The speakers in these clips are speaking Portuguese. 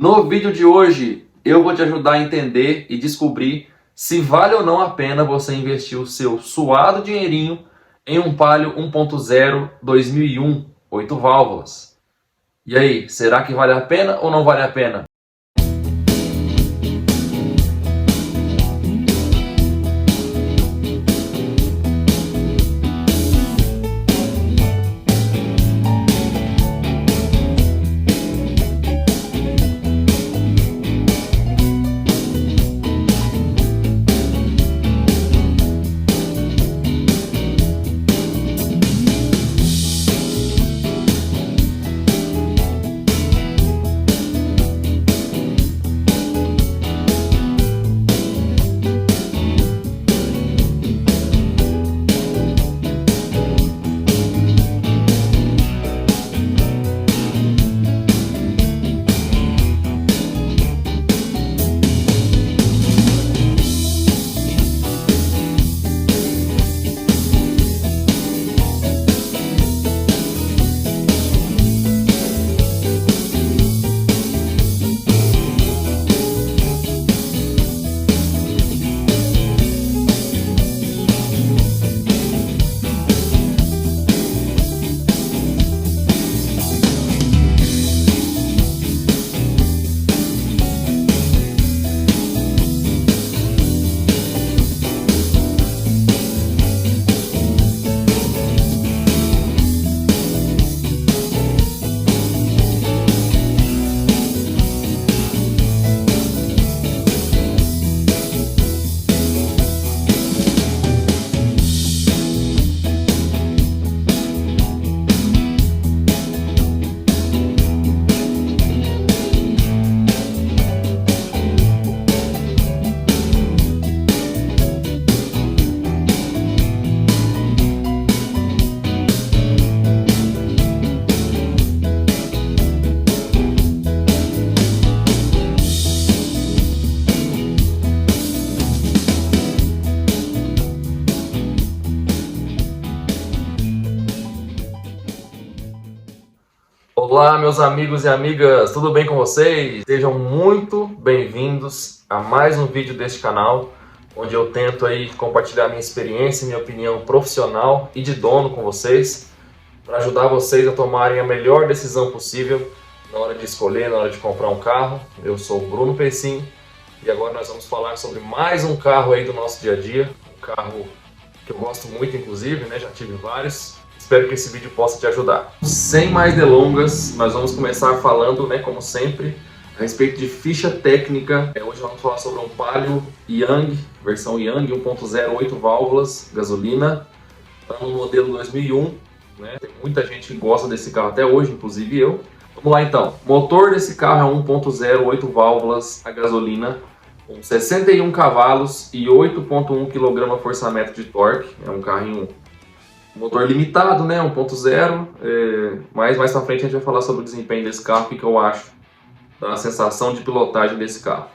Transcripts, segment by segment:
No vídeo de hoje, eu vou te ajudar a entender e descobrir se vale ou não a pena você investir o seu suado dinheirinho em um Palio 1.0 2001, 8 válvulas. E aí, será que vale a pena ou não vale a pena? Olá, meus amigos e amigas, tudo bem com vocês? Sejam muito bem-vindos a mais um vídeo deste canal, onde eu tento aí compartilhar minha experiência e minha opinião profissional e de dono com vocês, para ajudar vocês a tomarem a melhor decisão possível na hora de escolher, na hora de comprar um carro. Eu sou o Bruno Pessim e agora nós vamos falar sobre mais um carro aí do nosso dia a dia, um carro que eu gosto muito, inclusive, né? Já tive vários. Espero que esse vídeo possa te ajudar. Sem mais delongas, nós vamos começar falando, né, como sempre, a respeito de ficha técnica. Hoje vamos falar sobre um Palio Young, versão Young 1.0, 8 válvulas, gasolina, no modelo 2001. Né? Tem muita gente que gosta desse carro até hoje, inclusive eu. Vamos lá então. O motor desse carro é 1.0, 8 válvulas, a gasolina, com 61 cavalos e 8.1 kgfm de torque. É um carrinho motor limitado, né, 1.0, mas mais pra frente a gente vai falar sobre o desempenho desse carro, o que eu acho da sensação de pilotagem desse carro.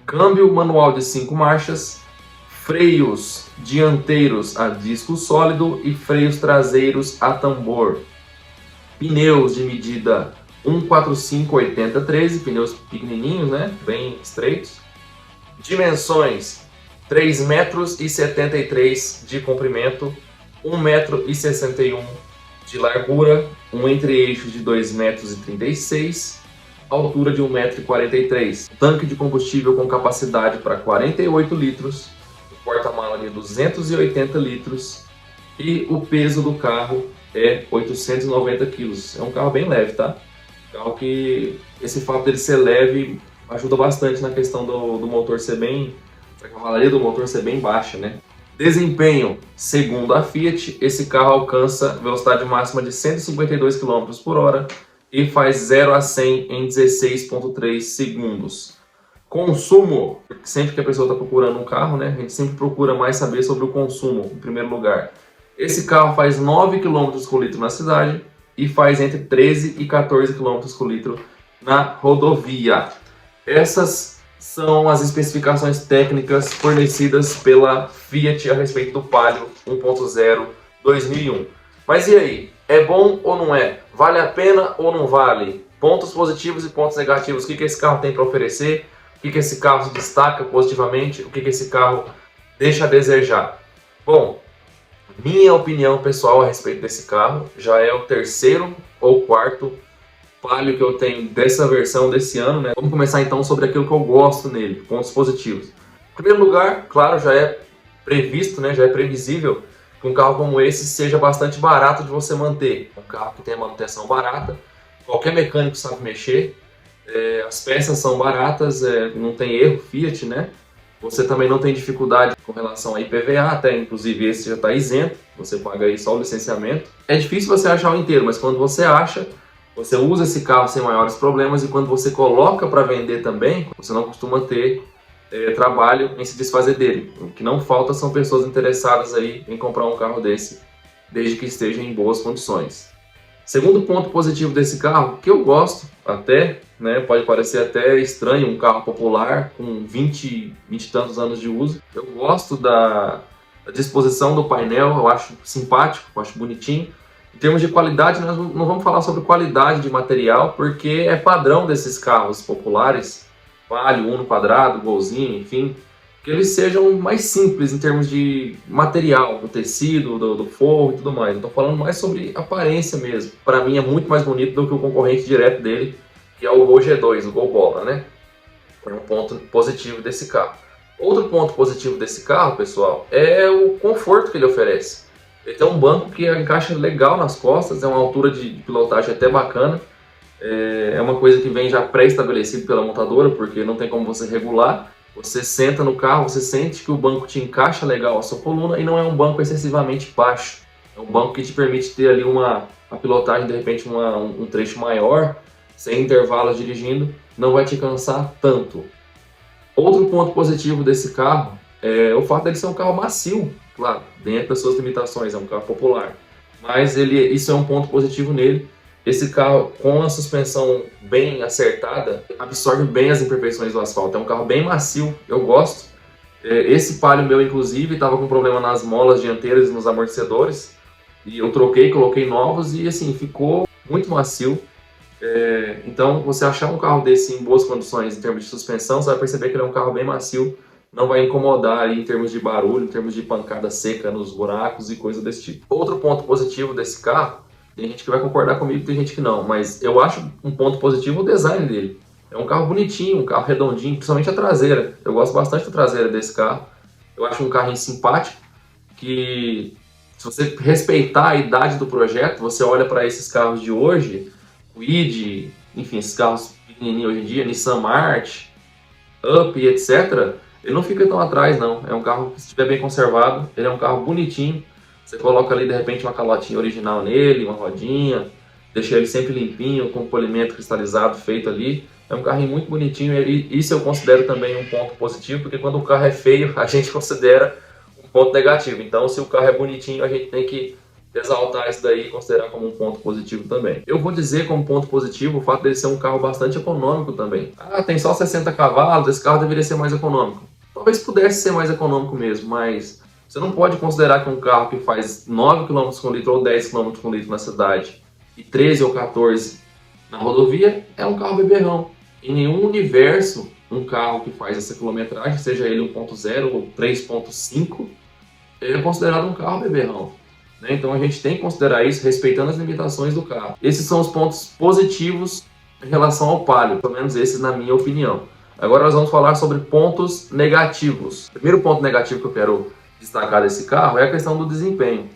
Câmbio manual de 5 marchas, freios dianteiros a disco sólido e freios traseiros a tambor. Pneus de medida 145/80/13, pneus pequenininhos, né, bem estreitos. Dimensões 3,73 metros de comprimento, 1,61 m de largura, um entre-eixo de 2,36 m, altura de 1,43 m. Tanque de combustível com capacidade para 48 litros, porta-mala de 280 litros e o peso do carro é 890 kg. É um carro bem leve, tá? Carro que esse fato dele ser leve ajuda bastante na questão do motor ser bem... a cavalaria do motor ser bem baixa, né? Desempenho, segundo a Fiat, esse carro alcança velocidade máxima de 152 km por hora e faz 0 a 100 em 16,3 segundos. Consumo, sempre que a pessoa está procurando um carro, né, a gente sempre procura mais saber sobre o consumo, em primeiro lugar. Esse carro faz 9 km por litro na cidade e faz entre 13 e 14 km por litro na rodovia. Essas são as especificações técnicas fornecidas pela Fiat a respeito do Palio 1.0 2001. Mas e aí? É bom ou não é? Vale a pena ou não vale? Pontos positivos e pontos negativos. O que esse carro tem para oferecer? O que esse carro se destaca positivamente? O que esse carro deixa a desejar? Bom, minha opinião pessoal a respeito desse carro já é o terceiro ou quarto Palio que eu tenho dessa versão desse ano, né? Vamos começar então sobre aquilo que eu gosto nele, pontos positivos. Em primeiro lugar, claro, já é previsto, né? Já é previsível que um carro como esse seja bastante barato de você manter. Um carro que tem manutenção barata, qualquer mecânico sabe mexer, as peças são baratas, não tem erro Fiat, né? Você também não tem dificuldade com relação a IPVA, até inclusive esse já está isento, você paga aí só o licenciamento. É difícil você achar o inteiro, mas quando você acha, você usa esse carro sem maiores problemas, e quando você coloca para vender também, você não costuma ter trabalho em se desfazer dele. O que não falta são pessoas interessadas aí em comprar um carro desse, desde que esteja em boas condições. Segundo ponto positivo desse carro, que eu gosto até, né, pode parecer até estranho um carro popular com 20 e tantos anos de uso. Eu gosto da disposição do painel, eu acho simpático, eu acho bonitinho. Em termos de qualidade, nós não vamos falar sobre qualidade de material, porque é padrão desses carros populares, Palio, Uno quadrado, Golzinho, enfim, que eles sejam mais simples em termos de material, do tecido, do forro e tudo mais. Eu estou falando mais sobre aparência mesmo. Para mim é muito mais bonito do que o concorrente direto dele, que é o Gol G2, o Gol Bola, né? É um ponto positivo desse carro. Outro ponto positivo desse carro, pessoal, é o conforto que ele oferece. Ele tem um banco que encaixa legal nas costas, é uma altura de pilotagem até bacana. É uma coisa que vem já pré-estabelecido pela montadora, porque não tem como você regular. Você senta no carro, você sente que o banco te encaixa legal a sua coluna, e não é um banco excessivamente baixo. É um banco que te permite ter ali a pilotagem, de repente um trecho maior, sem intervalos dirigindo, não vai te cansar tanto. Outro ponto positivo desse carro é o fato dele ser um carro macio, claro, dentro das suas limitações, é um carro popular. Mas isso é um ponto positivo nele. Esse carro, com a suspensão bem acertada, absorve bem as imperfeições do asfalto. É um carro bem macio, eu gosto. Esse Palio meu, inclusive, estava com problema nas molas dianteiras e nos amortecedores. E eu troquei, coloquei novos e assim, ficou muito macio. Então, você achar um carro desse em boas condições em termos de suspensão, você vai perceber que ele é um carro bem macio. Não vai incomodar aí em termos de barulho, em termos de pancada seca nos buracos e coisa desse tipo. Outro ponto positivo desse carro, tem gente que vai concordar comigo, tem gente que não, mas eu acho um ponto positivo o design dele. É um carro bonitinho, um carro redondinho, principalmente a traseira. Eu gosto bastante da traseira desse carro. Eu acho um carrinho simpático, que se você respeitar a idade do projeto, você olha para esses carros de hoje, Kwid, enfim, esses carros pequenininhos hoje em dia, Nissan March, Up, etc., ele não fica tão atrás, não. É um carro que, se estiver bem conservado, ele é um carro bonitinho. Você coloca ali, de repente, uma calotinha original nele, uma rodinha, deixa ele sempre limpinho, com polimento cristalizado feito ali. É um carrinho muito bonitinho, e isso eu considero também um ponto positivo, porque quando o carro é feio, a gente considera um ponto negativo. Então, se o carro é bonitinho, a gente tem que exaltar isso daí e considerar como um ponto positivo também. Eu vou dizer como ponto positivo o fato dele ser um carro bastante econômico também. Ah, tem só 60 cavalos, esse carro deveria ser mais econômico. Talvez pudesse ser mais econômico mesmo, mas você não pode considerar que um carro que faz 9 km por litro ou 10 km por litro na cidade e 13 ou 14 na rodovia é um carro beberrão. Em nenhum universo, um carro que faz essa quilometragem, seja ele 1.0 ou 3.5, é considerado um carro beberrão. Então a gente tem que considerar isso respeitando as limitações do carro. Esses são os pontos positivos em relação ao Palio, pelo menos esses na minha opinião. Agora nós vamos falar sobre pontos negativos. O primeiro ponto negativo que eu quero destacar desse carro é a questão do desempenho.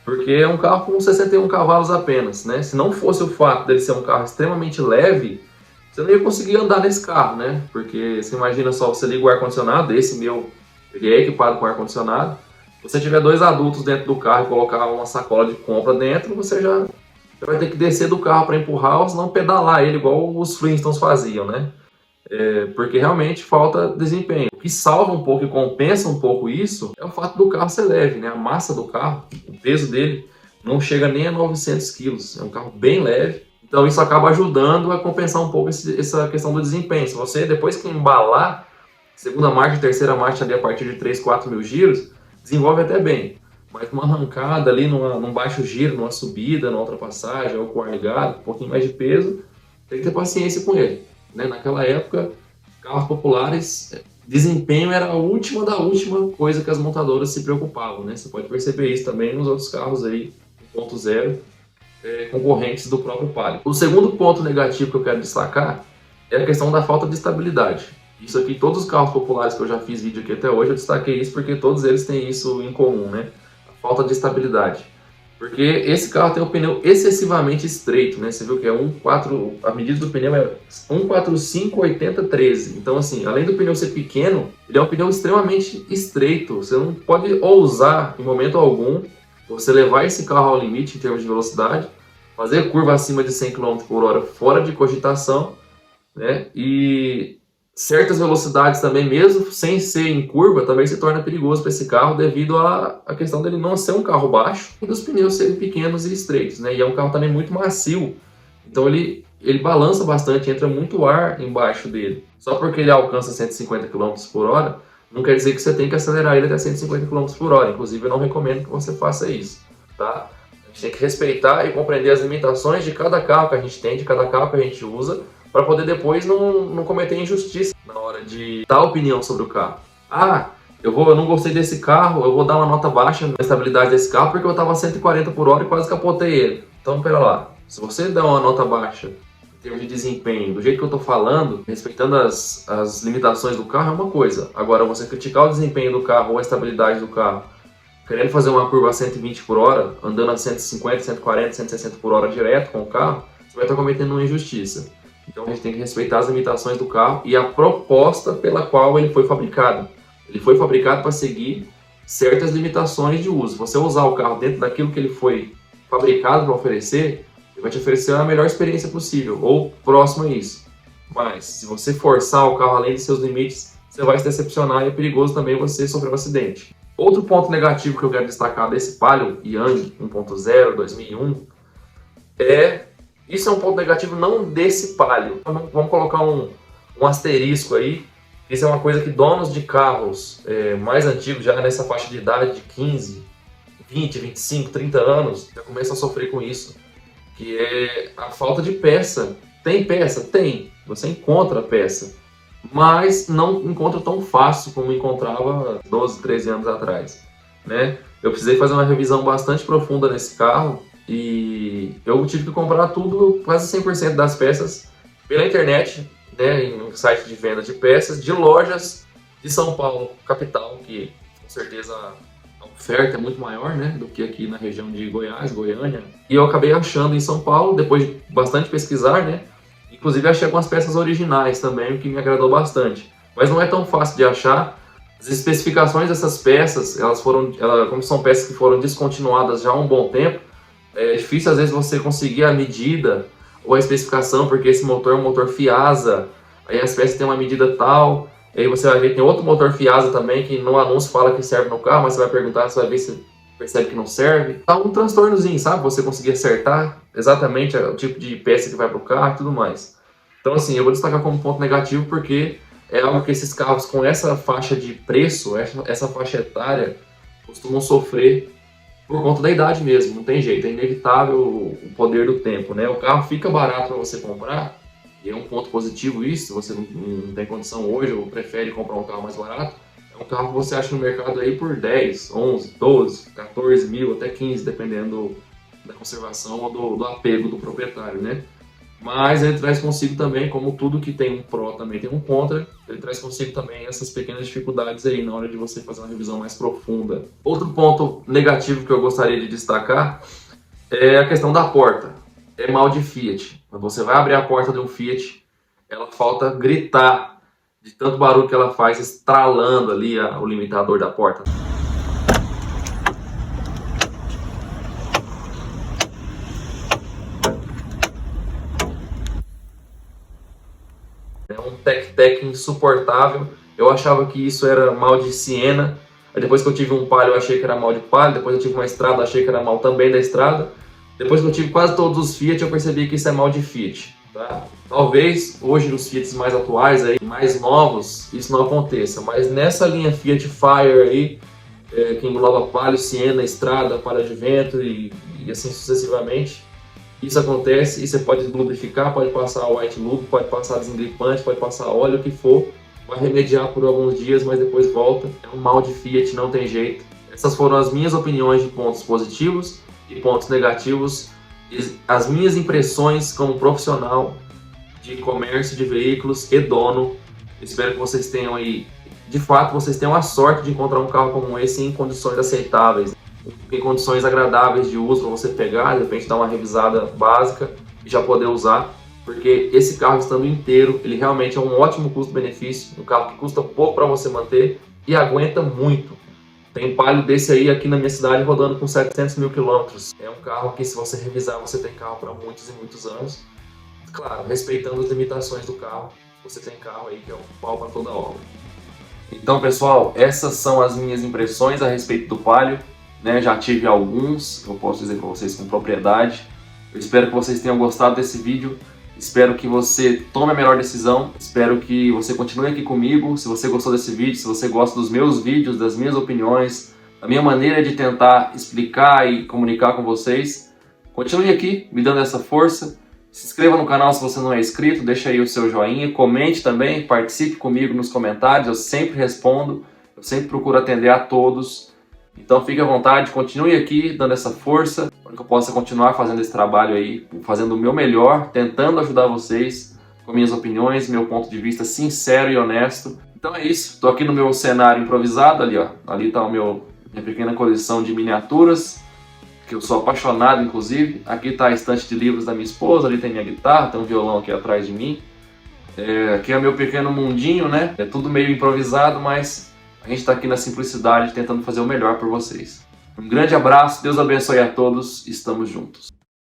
Porque é um carro com 61 cavalos apenas, né? Se não fosse o fato dele ser um carro extremamente leve, você não ia conseguir andar nesse carro, né? Porque você imagina só, você liga o ar-condicionado, esse meu, ele é equipado com ar-condicionado. Se você tiver dois adultos dentro do carro e colocar uma sacola de compra dentro, você já vai ter que descer do carro para empurrar, ou senão pedalar ele, igual os Flintstones faziam, né? Porque realmente falta desempenho. O que salva um pouco e compensa um pouco isso é o fato do carro ser leve, né? A massa do carro, o peso dele, não chega nem a 900 quilos. É um carro bem leve. Então isso acaba ajudando a compensar um pouco essa questão do desempenho. Se você, depois que embalar, segunda marcha, terceira marcha ali a partir de 3, 4 mil giros, desenvolve até bem. Mas numa arrancada ali, num baixo giro, numa subida, numa ultrapassagem ou com o ar ligado, um pouquinho mais de peso, tem que ter paciência com ele, né? Naquela época, carros populares, desempenho era a última da última coisa que as montadoras se preocupavam, né? Você pode perceber isso também nos outros carros aí, 1.0, concorrentes do próprio Palio. O segundo ponto negativo que eu quero destacar é a questão da falta de estabilidade. Isso aqui, todos os carros populares que eu já fiz vídeo aqui até hoje, eu destaquei isso porque todos eles têm isso em comum, né? A falta de estabilidade. Porque esse carro tem um pneu excessivamente estreito, né? Você viu que é 1.4, a medida do pneu é 1.45/80/13. Então, assim, além do pneu ser pequeno, ele é um pneu extremamente estreito. Você não pode ousar, em momento algum, você levar esse carro ao limite em termos de velocidade, fazer curva acima de 100 km/h fora de cogitação, né? E certas velocidades também, mesmo sem ser em curva, também se torna perigoso para esse carro devido à questão dele não ser um carro baixo e dos pneus serem pequenos e estreitos, né? E é um carro também muito macio, então ele balança bastante, entra muito ar embaixo dele. Só porque ele alcança 150 km/h, não quer dizer que você tem que acelerar ele até 150 km/h. Inclusive, eu não recomendo que você faça isso, tá? A gente tem que respeitar e compreender as limitações de cada carro que a gente tem, de cada carro que a gente usa, para poder depois não cometer injustiça na hora de dar opinião sobre o carro. Ah, eu não gostei desse carro, eu vou dar uma nota baixa na estabilidade desse carro porque eu estava a 140 por hora e quase capotei ele. Então, pera lá, se você der uma nota baixa em termos de desempenho, do jeito que eu estou falando, respeitando as limitações do carro, é uma coisa. Agora, você criticar o desempenho do carro ou a estabilidade do carro, querendo fazer uma curva a 120 por hora, andando a 150, 140, 160 por hora direto com o carro, você vai estar cometendo uma injustiça. Então a gente tem que respeitar as limitações do carro e a proposta pela qual ele foi fabricado. Ele foi fabricado para seguir certas limitações de uso. Se você usar o carro dentro daquilo que ele foi fabricado para oferecer, ele vai te oferecer a melhor experiência possível, ou próximo a isso. Mas se você forçar o carro além de seus limites, você vai se decepcionar e é perigoso também você sofrer um acidente. Outro ponto negativo que eu quero destacar desse Palio Yang 1.0 2001 isso é um ponto negativo não desse Palio. Vamos colocar um asterisco aí. Isso é uma coisa que donos de carros mais antigos, já nessa faixa de idade de 15, 20, 25, 30 anos, já começam a sofrer com isso. Que é a falta de peça. Tem peça? Tem. Você encontra peça. Mas não encontra tão fácil como encontrava 12, 13 anos atrás, né? Eu precisei fazer uma revisão bastante profunda nesse carro. E eu tive que comprar tudo, quase 100% das peças, pela internet, né, em um site de venda de peças, de lojas de São Paulo, capital, que com certeza a oferta é muito maior, né, do que aqui na região de Goiás, Goiânia. E eu acabei achando em São Paulo, depois de bastante pesquisar, né, inclusive achei algumas peças originais também, o que me agradou bastante. Mas não é tão fácil de achar. As especificações dessas peças, como são peças que foram descontinuadas já há um bom tempo, é difícil às vezes você conseguir a medida ou a especificação, porque esse motor é um motor Fiasa, aí as peças têm uma medida tal, aí você vai ver que tem outro motor Fiasa também, que no anúncio fala que serve no carro, mas você vai perguntar, você vai ver se percebe que não serve. Tá um transtornozinho, sabe? Você conseguir acertar exatamente o tipo de peça que vai pro carro e tudo mais. Então assim, eu vou destacar como ponto negativo porque é algo que esses carros com essa faixa de preço, essa faixa etária, costumam sofrer por conta da idade mesmo, não tem jeito, é inevitável o poder do tempo, né? O carro fica barato para você comprar, e é um ponto positivo isso, se você não tem condição hoje ou prefere comprar um carro mais barato, é um carro que você acha no mercado aí por 10, 11, 12, 14 mil, até 15, dependendo da conservação ou do apego do proprietário, né? Mas ele traz consigo também, como tudo que tem um pró também tem um contra, ele traz consigo também essas pequenas dificuldades aí na hora de você fazer uma revisão mais profunda. Outro ponto negativo que eu gostaria de destacar é a questão da porta. É mal de Fiat. Quando você vai abrir a porta de um Fiat, ela falta gritar de tanto barulho que ela faz, estralando ali o limitador da porta. É um tec-tec insuportável. Eu achava que isso era mal de Siena. Aí depois que eu tive um Palio, eu achei que era mal de Palio. Depois eu tive uma Estrada, eu achei que era mal também da Estrada. Depois que eu tive quase todos os Fiat, eu percebi que isso é mal de Fiat. Tá? Talvez hoje nos Fiats mais atuais, aí, mais novos, isso não aconteça. Mas nessa linha Fiat Fire aí, que engloba Palio, Siena, Estrada, Palio Advento e assim sucessivamente, Isso acontece e você pode lubrificar, pode passar white lube, pode passar desengripante, pode passar óleo, o que for. Vai remediar por alguns dias, mas depois volta. É um mal de Fiat, não tem jeito. Essas foram as minhas opiniões de pontos positivos e pontos negativos. E as minhas impressões como profissional de comércio de veículos e dono. Espero que vocês tenham aí, de fato, vocês tenham a sorte de encontrar um carro como esse em condições aceitáveis, em condições agradáveis de uso para você pegar, de repente dar uma revisada básica e já poder usar, porque esse carro estando inteiro, ele realmente é um ótimo custo-benefício, um carro que custa pouco para você manter e aguenta muito. Tem Palio desse aí aqui na minha cidade rodando com 700 mil quilômetros. É um carro que, se você revisar, você tem carro para muitos e muitos anos. Claro, respeitando as limitações do carro, você tem carro aí que é um pau para toda obra. Então, pessoal, essas são as minhas impressões a respeito do Palio. Já tive alguns, eu posso dizer para vocês com propriedade. Eu espero que vocês tenham gostado desse vídeo. Espero que você tome a melhor decisão. Espero que você continue aqui comigo. Se você gostou desse vídeo, se você gosta dos meus vídeos, das minhas opiniões, da minha maneira de tentar explicar e comunicar com vocês, continue aqui me dando essa força. Se inscreva no canal se você não é inscrito, deixa aí o seu joinha, comente também, participe comigo nos comentários, eu sempre respondo, eu sempre procuro atender a todos. Então fique à vontade, continue aqui dando essa força, para que eu possa continuar fazendo esse trabalho aí, fazendo o meu melhor, tentando ajudar vocês com minhas opiniões, meu ponto de vista sincero e honesto. Então é isso, estou aqui no meu cenário improvisado, ali ó, ali está minha pequena coleção de miniaturas, que eu sou apaixonado inclusive. Aqui está a estante de livros da minha esposa, ali tem minha guitarra, tem um violão aqui atrás de mim. Aqui é o meu pequeno mundinho, né? É tudo meio improvisado, mas a gente está aqui na simplicidade tentando fazer o melhor por vocês. Um grande abraço, Deus abençoe a todos, estamos juntos.